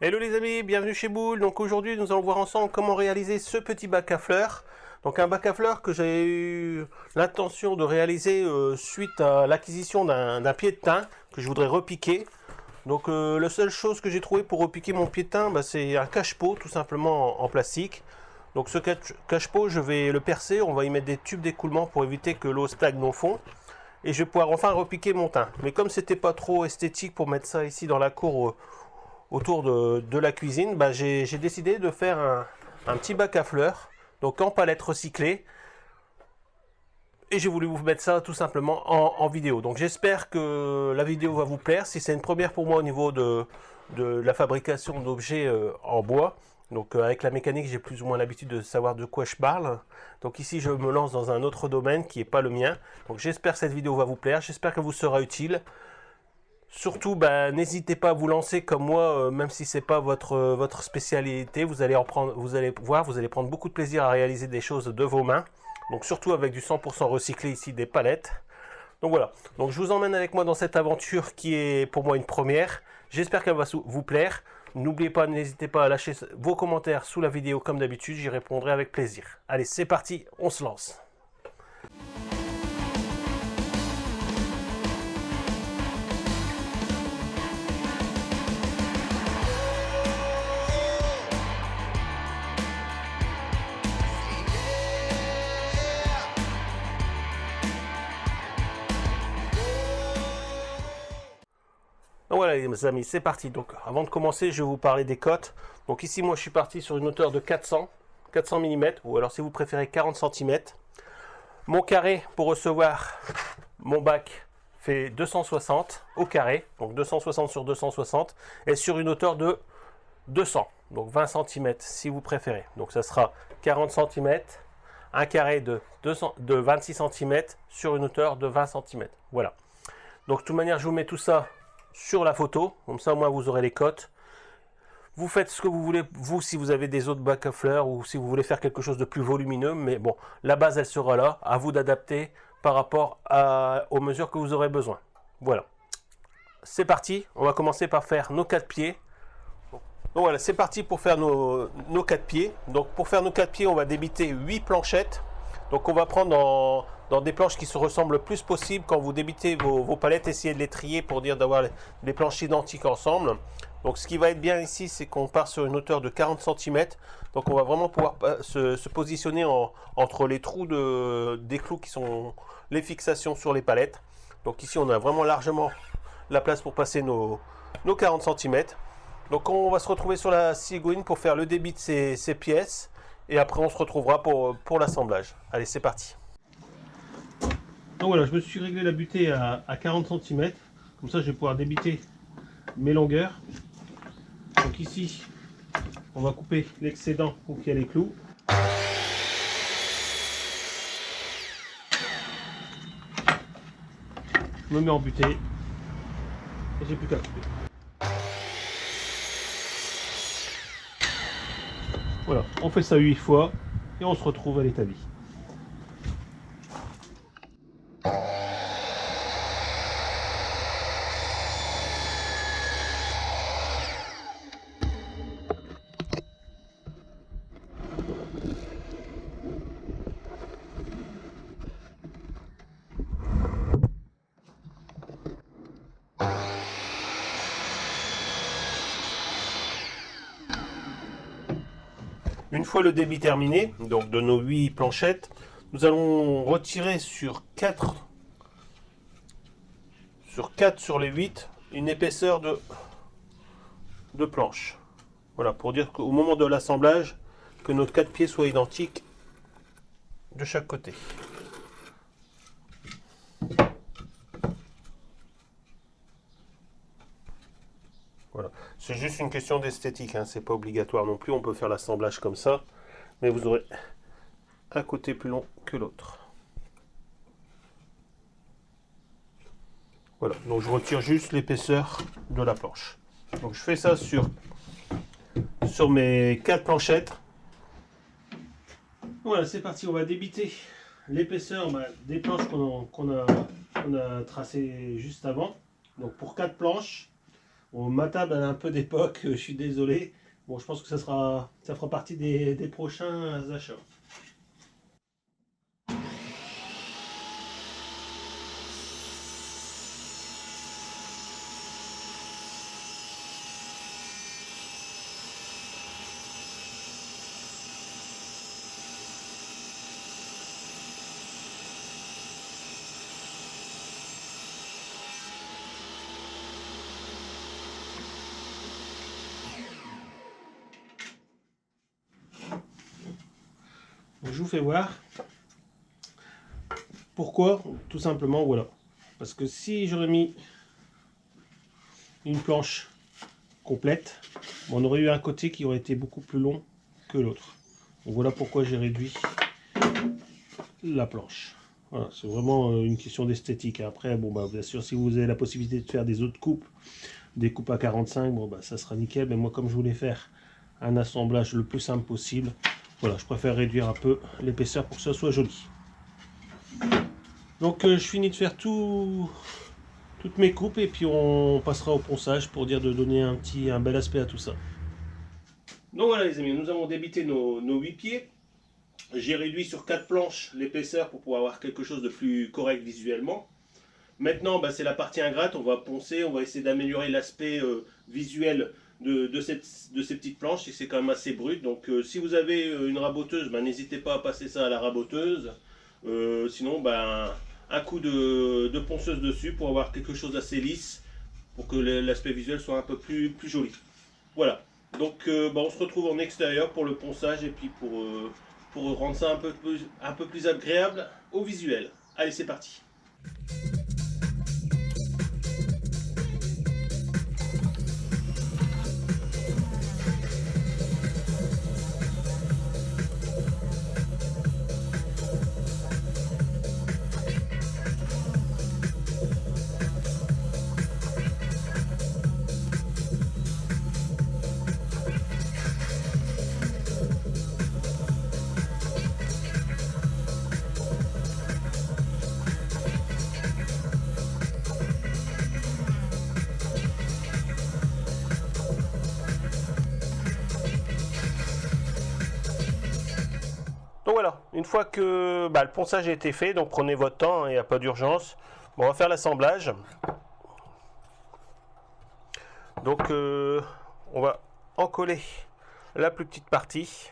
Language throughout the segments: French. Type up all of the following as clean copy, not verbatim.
Hello les amis, bienvenue chez Boule. Donc aujourd'hui nous allons voir ensemble comment réaliser ce petit bac à fleurs. Donc un bac à fleurs que j'ai eu l'intention de réaliser suite à l'acquisition d'un pied de thym que je voudrais repiquer. Donc la seule chose que j'ai trouvé pour repiquer mon pied de thym, c'est un cache-pot tout simplement en plastique. Donc ce cache-pot je vais le percer, on va y mettre des tubes d'écoulement pour éviter que l'eau stagne au fond. Et je vais pouvoir enfin repiquer mon thym. Mais comme c'était pas trop esthétique pour mettre ça ici dans la cour autour de la cuisine, j'ai décidé de faire un petit bac à fleurs, donc en palette recyclée. Et j'ai voulu vous mettre ça tout simplement en vidéo. Donc j'espère que la vidéo va vous plaire. Si c'est une première pour moi au niveau de la fabrication d'objets en bois, donc avec la mécanique j'ai plus ou moins l'habitude de savoir de quoi je parle. Donc ici je me lance dans un autre domaine qui n'est pas le mien. Donc j'espère que cette vidéo va vous plaire, j'espère qu'elle vous sera utile. Surtout, n'hésitez pas à vous lancer comme moi, même si c'est pas votre spécialité. Vous allez voir, vous allez prendre beaucoup de plaisir à réaliser des choses de vos mains. Donc surtout avec du 100% recyclé ici, des palettes. Donc voilà, donc je vous emmène avec moi dans cette aventure qui est pour moi une première. J'espère qu'elle va vous plaire. N'oubliez pas, n'hésitez pas à lâcher vos commentaires sous la vidéo comme d'habitude, j'y répondrai avec plaisir. Allez, c'est parti, on se lance. Donc voilà les amis, c'est parti. Donc avant de commencer, je vais vous parler des cotes. Donc ici, moi je suis parti sur une hauteur de 400 mm, ou alors si vous préférez 40 cm. Mon carré pour recevoir mon bac fait 260 au carré, donc 260 sur 260, et sur une hauteur de 200, donc 20 cm si vous préférez. Donc ça sera 40 cm, un carré de 26 cm sur une hauteur de 20 cm. Voilà. Donc de toute manière, je vous mets tout ça sur la photo, comme ça au moins vous aurez les cotes. Vous faites ce que vous voulez, vous, si vous avez des autres bacs à fleurs ou si vous voulez faire quelque chose de plus volumineux, mais bon, la base elle sera là, à vous d'adapter par rapport aux mesures que vous aurez besoin. Voilà. C'est parti, on va commencer par faire nos 4 pieds. Donc voilà, c'est parti pour faire nos 4 pieds. Donc pour faire nos 4 pieds, on va débiter 8 planchettes. Donc on va prendre dans des planches qui se ressemblent le plus possible. Quand vous débitez vos palettes, essayez de les trier pour dire d'avoir les planches identiques ensemble. Donc ce qui va être bien ici, c'est qu'on part sur une hauteur de 40 cm. Donc on va vraiment pouvoir se positionner entre les trous des clous qui sont les fixations sur les palettes. Donc ici on a vraiment largement la place pour passer nos 40 cm. Donc on va se retrouver sur la cigouine pour faire le débit de ces pièces. Et après on se retrouvera pour l'assemblage. Allez, c'est parti. Donc voilà, je me suis réglé la butée à 40 cm. Comme ça je vais pouvoir débiter mes longueurs. Donc ici, on va couper l'excédent pour qu'il y ait les clous. Je me mets en butée. Et j'ai plus qu'à couper. Voilà, on fait ça 8 fois et on se retrouve à l'établi. Une fois le débit terminé, donc de nos 8 planchettes, nous allons retirer sur 4 sur les 8 une épaisseur de planche. Voilà, pour dire qu'au moment de l'assemblage, que nos 4 pieds soient identiques de chaque côté. Voilà. C'est juste une question d'esthétique, hein. C'est pas obligatoire non plus, on peut faire l'assemblage comme ça, mais vous aurez un côté plus long que l'autre. Voilà, donc je retire juste l'épaisseur de la planche. Donc je fais ça sur mes 4 planchettes. Voilà, c'est parti, on va débiter l'épaisseur des planches qu'on a tracées juste avant. Donc pour 4 planches, Bon, ma table elle a un peu d'époque, je suis désolé. Bon, je pense que ça fera partie des prochains achats. Donc, je vous fais voir. Pourquoi? Tout simplement, voilà. Parce que si j'aurais mis une planche complète, on aurait eu un côté qui aurait été beaucoup plus long que l'autre. Donc voilà pourquoi j'ai réduit la planche. Voilà, c'est vraiment une question d'esthétique. Après, bon bah bien sûr, si vous avez la possibilité de faire des autres coupes, des coupes à 45, bon bah ça sera nickel. Mais moi, comme je voulais faire un assemblage le plus simple possible, voilà, je préfère réduire un peu l'épaisseur pour que ça soit joli. Donc je finis de faire toutes mes coupes et puis on passera au ponçage pour dire de donner un bel aspect à tout ça. Donc voilà les amis, nous avons débité nos 8 pieds. J'ai réduit sur 4 planches l'épaisseur pour pouvoir avoir quelque chose de plus correct visuellement. Maintenant, bah, c'est la partie ingrate, on va poncer, on va essayer d'améliorer l'aspect visuel de ces petites planches, c'est quand même assez brut. Donc si vous avez une raboteuse, bah, n'hésitez pas à passer ça à la raboteuse. Sinon, bah, un coup de ponceuse dessus pour avoir quelque chose d'assez lisse, pour que l'aspect visuel soit un peu plus joli. Voilà, donc bah, on se retrouve en extérieur pour le ponçage et puis pour rendre ça un peu plus agréable au visuel. Allez, c'est parti. Donc voilà, une fois que bah, le ponçage a été fait, donc prenez votre temps, il n'y a pas d'urgence. Bon, on va faire l'assemblage. Donc on va encoller la plus petite partie.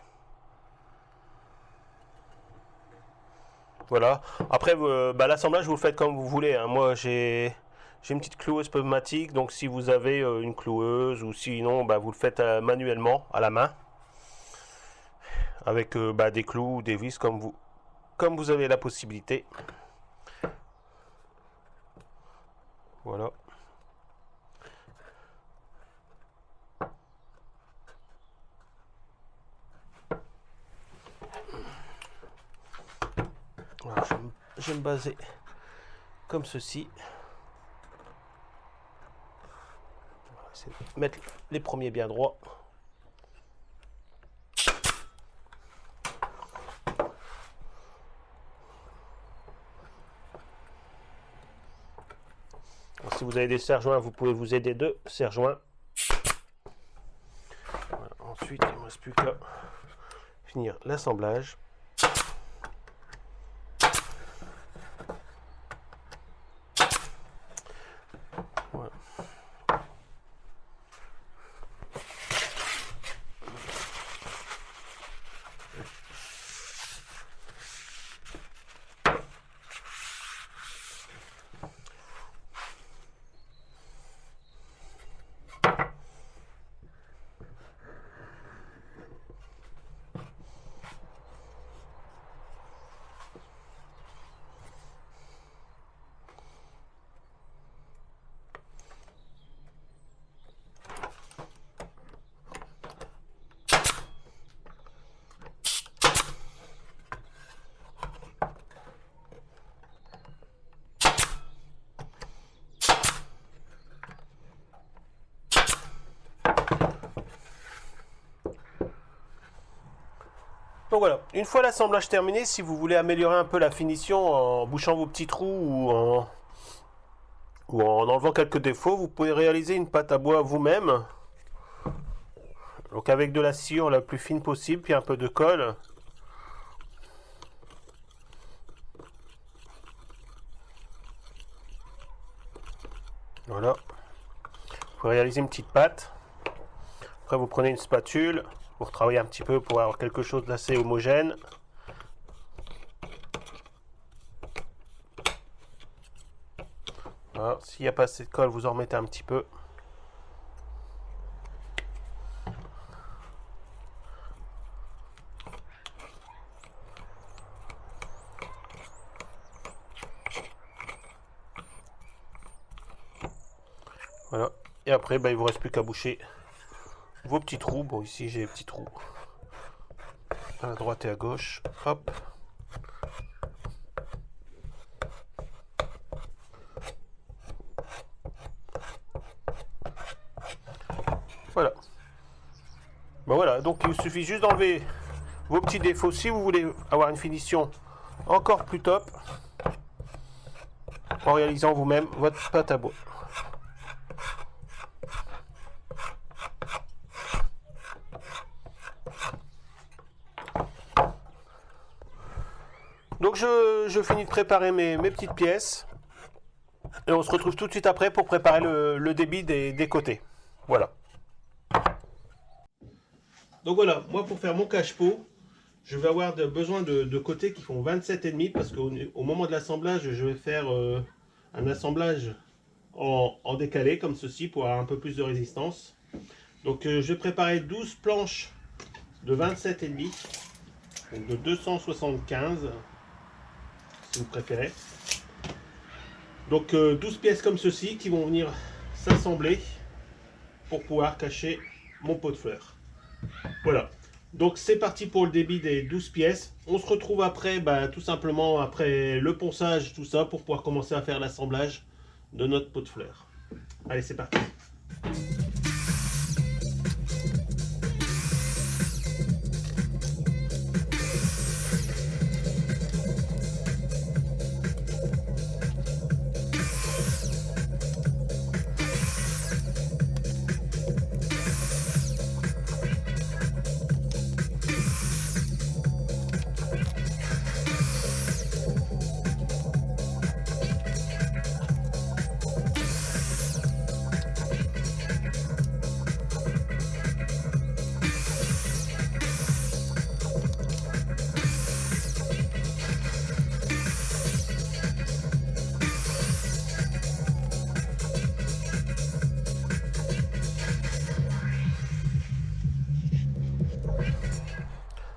Voilà. Après, bah, l'assemblage, vous le faites comme vous voulez, hein. Moi, j'ai une petite cloueuse pneumatique, donc si vous avez une cloueuse ou sinon, bah, vous le faites manuellement, à la main. Avec bah, des clous ou des vis comme vous avez la possibilité. Voilà. Alors, je vais me baser comme ceci. On va essayer de mettre les premiers bien droits. Alors, si vous avez des serre-joints, vous pouvez vous aider de serre-joints. Voilà. Ensuite, il ne me reste plus qu'à finir l'assemblage. Voilà. Donc voilà, une fois l'assemblage terminé, si vous voulez améliorer un peu la finition en bouchant vos petits trous ou en enlevant quelques défauts, vous pouvez réaliser une pâte à bois vous-même. Donc avec de la sciure la plus fine possible, puis un peu de colle. Voilà. Vous pouvez réaliser une petite pâte. Après vous prenez une spatule, vous retravaillez un petit peu pour avoir quelque chose d'assez homogène. Voilà. S'il n'y a pas assez de colle, vous en remettez un petit peu. Voilà. Et après, il ne vous reste plus qu'à boucher vos petits trous. Bon, ici, j'ai les petits trous à droite et à gauche. Hop. Voilà. Ben voilà, donc il vous suffit juste d'enlever vos petits défauts si vous voulez avoir une finition encore plus top en réalisant vous-même votre pâte à bois. Donc je finis de préparer mes petites pièces et on se retrouve tout de suite après pour préparer le débit des côtés. Voilà. Donc voilà, moi pour faire mon cache-pot, je vais avoir besoin de côtés qui font 27,5 parce qu'au moment de l'assemblage, je vais faire un assemblage en décalé comme ceci pour avoir un peu plus de résistance. Donc je vais préparer 12 planches de 27,5, donc de 275 si vous préférez. Donc 12 pièces comme ceci qui vont venir s'assembler pour pouvoir cacher mon pot de fleurs. Voilà, donc c'est parti pour le débit des 12 pièces. On se retrouve après, tout simplement après le ponçage, tout ça, pour pouvoir commencer à faire l'assemblage de notre pot de fleurs. Allez, c'est parti.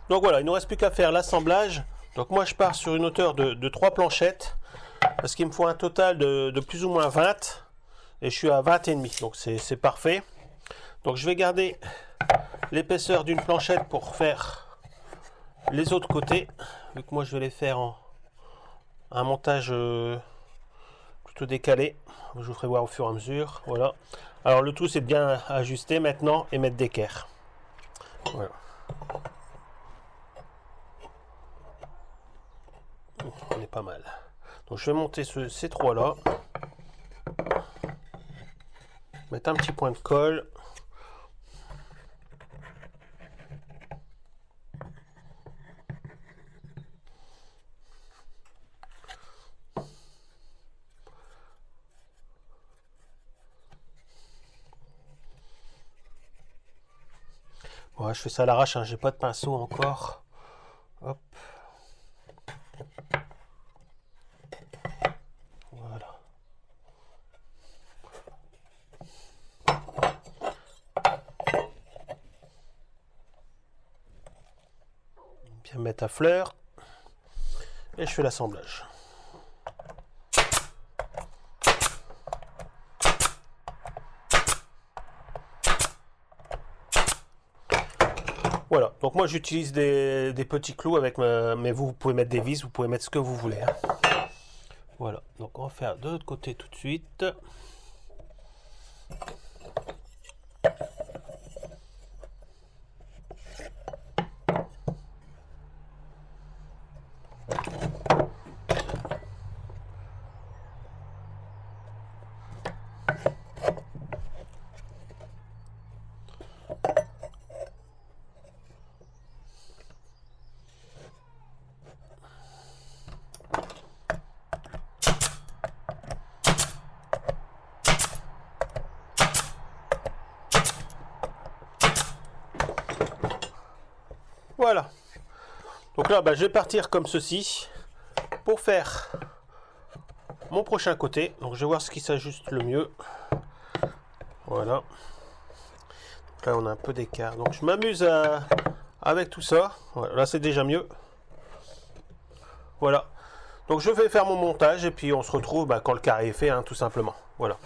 Donc voilà, il ne nous reste plus qu'à faire l'assemblage. Donc moi je pars sur une hauteur de 3 planchettes parce qu'il me faut un total de plus ou moins 20 et je suis à 20,5, donc c'est parfait. Donc je vais garder l'épaisseur d'une planchette pour faire les autres côtés, vu que moi je vais les faire en un montage plutôt décalé. Je vous ferai voir au fur et à mesure. Voilà. Alors le tout c'est de bien ajuster maintenant et mettre d'équerre. Voilà. On est pas mal. Donc je vais monter ces trois là. Mettre un petit point de colle. Bon, je fais ça à l'arrache, hein, j'ai pas de pinceau encore. Hop. Voilà. Bien mettre à fleur. Et je fais l'assemblage. Voilà, donc moi j'utilise des petits clous avec mais vous pouvez mettre des vis, vous pouvez mettre ce que vous voulez. Hein. Voilà, donc on va faire de l'autre côté tout de suite. Voilà. Donc là, je vais partir comme ceci pour faire mon prochain côté. Donc je vais voir ce qui s'ajuste le mieux. Voilà. Donc là, on a un peu d'écart. Donc je m'amuse avec tout ça. Voilà, là, c'est déjà mieux. Voilà. Donc je vais faire mon montage et puis on se retrouve quand le carré est fait, hein, tout simplement. Voilà.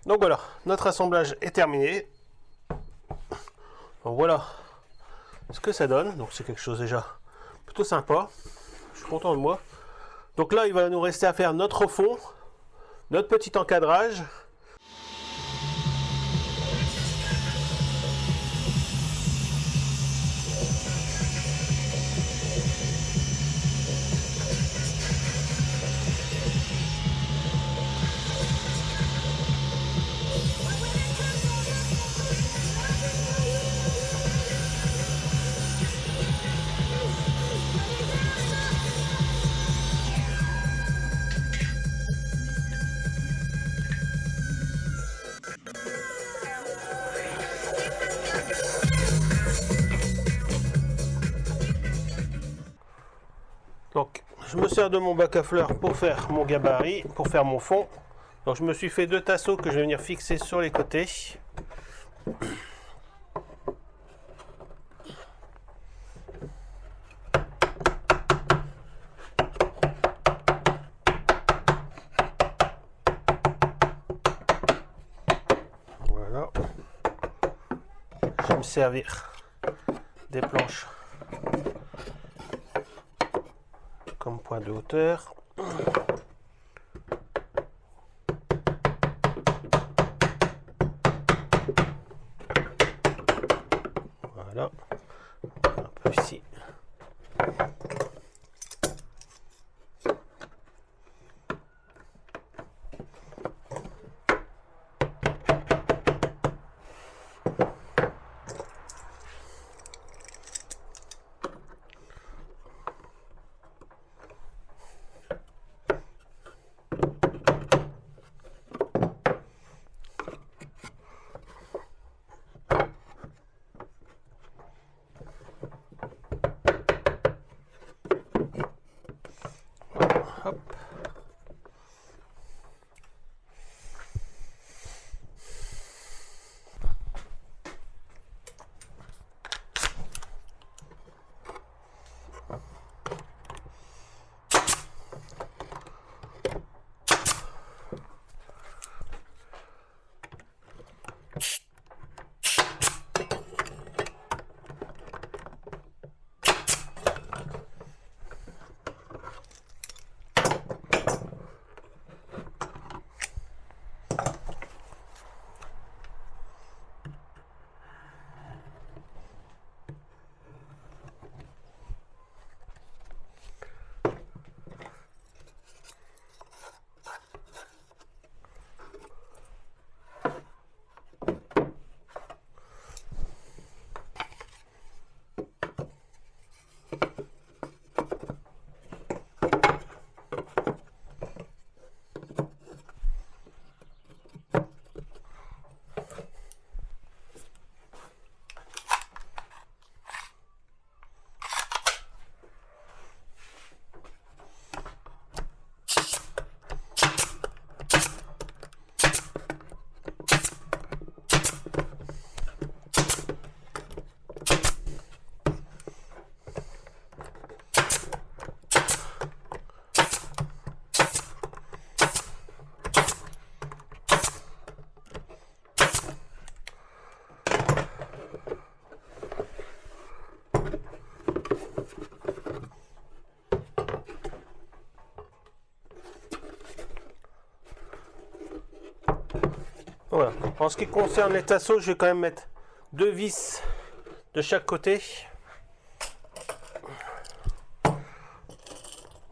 Donc voilà, notre assemblage est terminé. Donc voilà ce que ça donne. Donc c'est quelque chose déjà plutôt sympa. Je suis content de moi. Donc là, il va nous rester à faire notre fond, notre petit encadrage. Donc, je me sers de mon bac à fleurs pour faire mon gabarit, pour faire mon fond. Donc, je me suis fait 2 tasseaux que je vais venir fixer sur les côtés. Voilà. Je vais me servir des planches comme point de hauteur. Voilà, un peu ici. Voilà. En ce qui concerne les tasseaux, je vais quand même mettre 2 vis de chaque côté.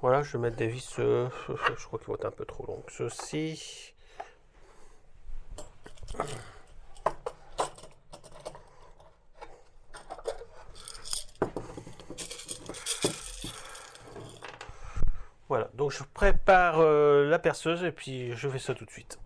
Voilà, je vais mettre des vis, je crois qu'ils vont être un peu trop longs. Ceci. Voilà, donc je prépare la perceuse et puis je fais ça tout de suite.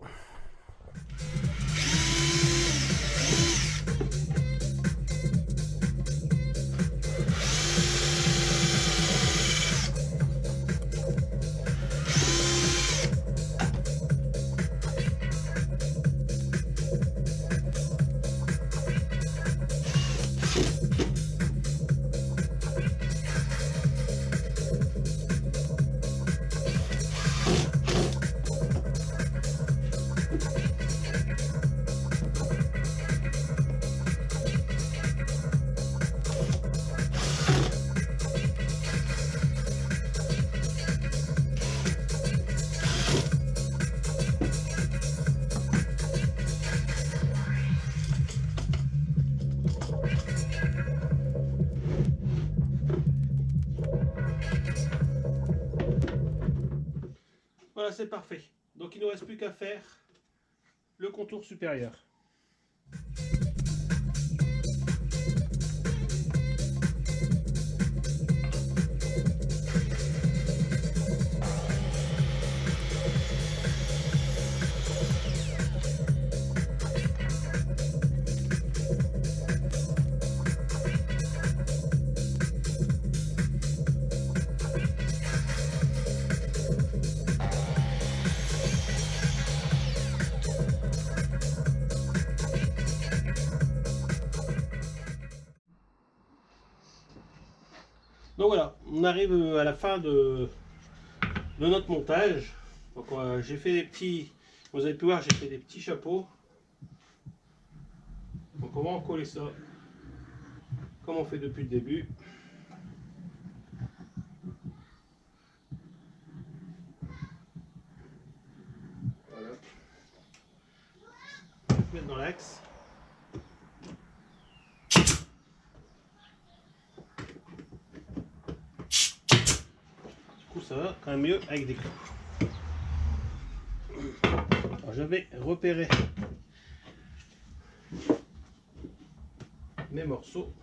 Voilà, c'est parfait. Donc il ne nous reste plus qu'à faire le contour supérieur. Donc voilà, on arrive à la fin de notre montage. Donc j'ai fait des petits, vous avez pu voir, j'ai fait des petits chapeaux. Donc on va en coller ça, comme on fait depuis le début. Voilà. Mettre dans l'axe. Ça va quand même mieux avec des clous. Alors, je vais repérer mes morceaux.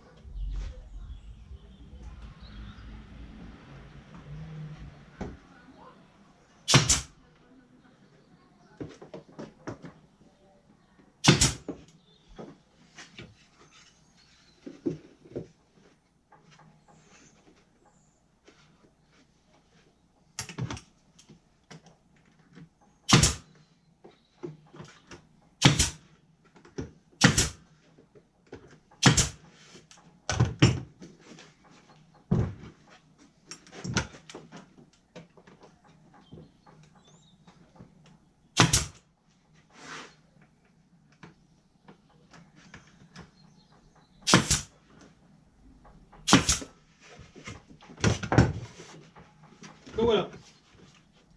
Donc voilà,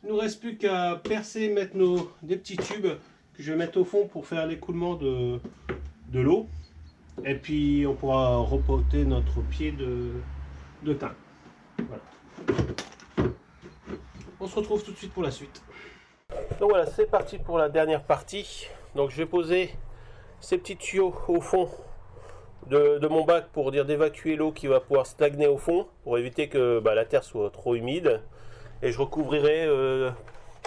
il ne nous reste plus qu'à percer, mettre des petits tubes que je vais mettre au fond pour faire l'écoulement de l'eau. Et puis on pourra repoter notre pied de thym. Voilà. On se retrouve tout de suite pour la suite. Donc voilà, c'est parti pour la dernière partie. Donc je vais poser ces petits tuyaux au fond de mon bac pour dire d'évacuer l'eau qui va pouvoir stagner au fond pour éviter que la terre soit trop humide. Et je recouvrirai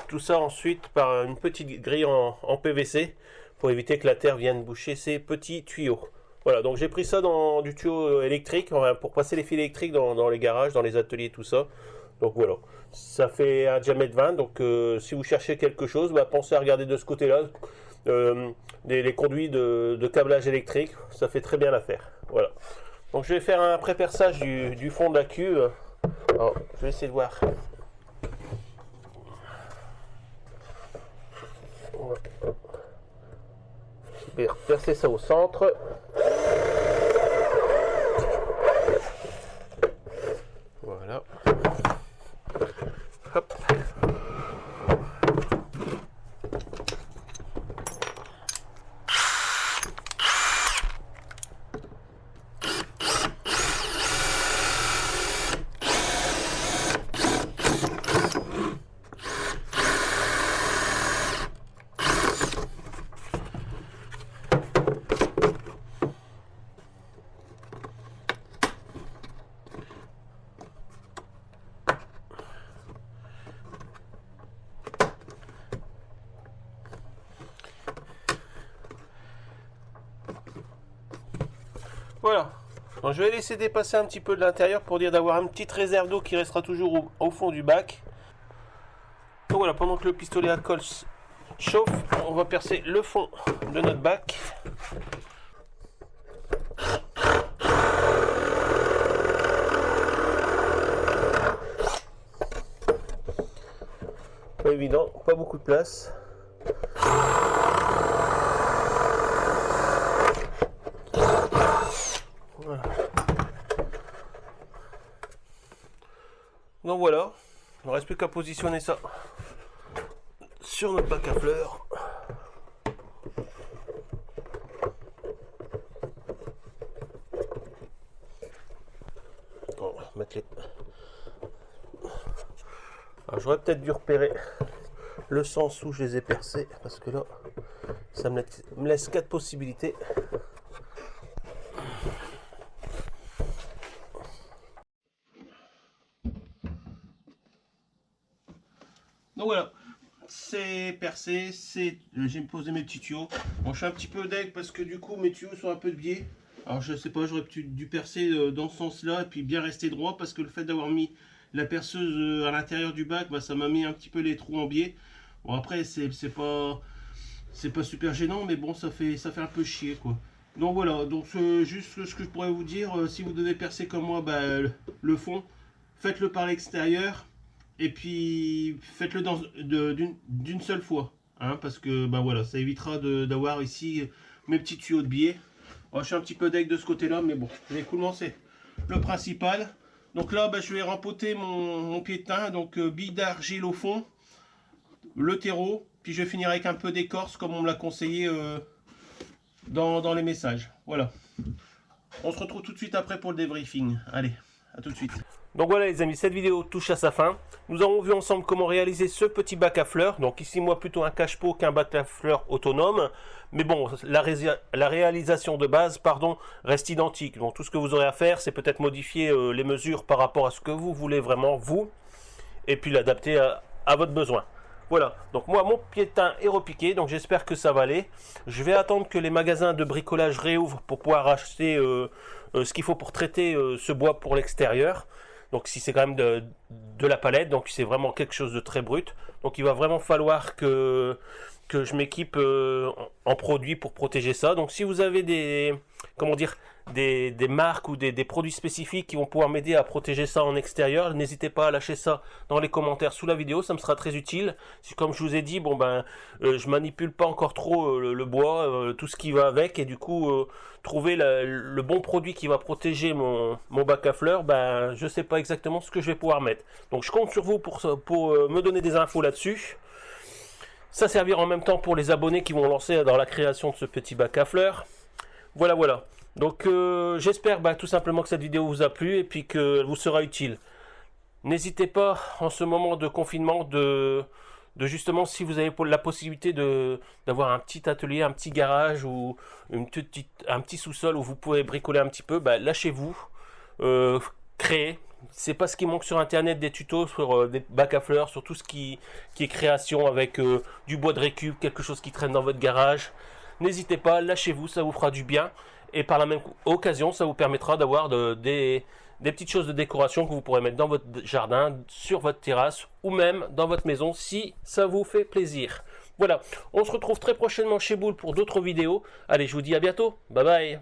tout ça ensuite par une petite grille en PVC pour éviter que la terre vienne boucher ces petits tuyaux. Voilà, donc j'ai pris ça dans du tuyau électrique pour passer les fils électriques dans les garages, dans les ateliers, tout ça. Donc voilà, ça fait un diamètre 20, donc si vous cherchez quelque chose, pensez à regarder de ce côté-là. Les conduits de câblage électrique, ça fait très bien l'affaire. Voilà. Donc je vais faire un pré-perçage du fond de la cuve. Alors, je vais essayer de voir. Je vais percer ça au centre. Voilà. Hop. Voilà. Donc, je vais laisser dépasser un petit peu de l'intérieur pour dire d'avoir une petite réserve d'eau qui restera toujours au fond du bac. Donc voilà, pendant que le pistolet à colle chauffe, on va percer le fond de notre bac. Pas évident, pas beaucoup de place. Voilà. Donc voilà, il ne reste plus qu'à positionner ça sur notre bac à fleurs. On va mettre les... J'aurais peut-être dû repérer le sens où je les ai percés, parce que là, ça me laisse 4 possibilités. Donc voilà, c'est percé, j'ai posé mes petits tuyaux. Bon, je suis un petit peu deg parce que du coup mes tuyaux sont un peu de biais. Alors je sais pas, j'aurais dû percer dans ce sens-là et puis bien rester droit, parce que le fait d'avoir mis la perceuse à l'intérieur du bac, bah, ça m'a mis un petit peu les trous en biais. Bon, après c'est pas super gênant, mais bon, ça fait un peu chier quoi. Donc voilà, donc juste ce que je pourrais vous dire, si vous devez percer comme moi, bah, le fond, faites-le par l'extérieur. Et puis faites-le d'une seule fois, hein, parce que bah voilà, ça évitera d'avoir ici mes petits tuyaux de biais. Je suis un petit peu deg de ce côté-là, mais bon, l'écoulement c'est le principal. Donc là, bah, je vais rempoter mon piétin, donc billes d'argile au fond, le terreau, puis je vais finir avec un peu d'écorce comme on me l'a conseillé dans les messages. Voilà. On se retrouve tout de suite après pour le débriefing. Allez, à tout de suite. Donc voilà les amis, cette vidéo touche à sa fin. Nous avons vu ensemble comment réaliser ce petit bac à fleurs. Donc ici moi plutôt un cache-pot qu'un bac à fleurs autonome. Mais bon, la réalisation de base, pardon, reste identique. Donc tout ce que vous aurez à faire, c'est peut-être modifier les mesures par rapport à ce que vous voulez vraiment vous. Et puis l'adapter à votre besoin. Voilà, donc moi mon piétin est repiqué, donc j'espère que ça va aller. Je vais attendre que les magasins de bricolage réouvrent pour pouvoir acheter ce qu'il faut pour traiter ce bois pour l'extérieur. Donc si c'est quand même de la palette, donc c'est vraiment quelque chose de très brut. Donc il va vraiment falloir que je m'équipe en produits pour protéger ça. Donc si vous avez des marques ou des produits spécifiques qui vont pouvoir m'aider à protéger ça en extérieur, n'hésitez pas à lâcher ça dans les commentaires sous la vidéo, ça me sera très utile. Comme je vous ai dit, bon ben je manipule pas encore trop le bois, tout ce qui va avec, et du coup trouver le bon produit qui va protéger mon bac à fleurs, ben je sais pas exactement ce que je vais pouvoir mettre. Donc je compte sur vous pour me donner des infos là-dessus. Ça servira en même temps pour les abonnés qui vont lancer dans la création de ce petit bac à fleurs. Voilà, voilà. Donc j'espère tout simplement que cette vidéo vous a plu et puis qu'elle vous sera utile. N'hésitez pas en ce moment de confinement de justement, si vous avez la possibilité d'avoir un petit atelier, un petit garage ou un petit sous-sol où vous pouvez bricoler un petit peu, lâchez-vous, créez. C'est pas ce qui manque sur internet, des tutos sur des bacs à fleurs, sur tout ce qui est création avec du bois de récup, quelque chose qui traîne dans votre garage. N'hésitez pas, lâchez-vous, ça vous fera du bien. Et par la même occasion, ça vous permettra d'avoir des petites choses de décoration que vous pourrez mettre dans votre jardin, sur votre terrasse ou même dans votre maison si ça vous fait plaisir. Voilà, on se retrouve très prochainement chez Boule pour d'autres vidéos. Allez, je vous dis à bientôt. Bye bye.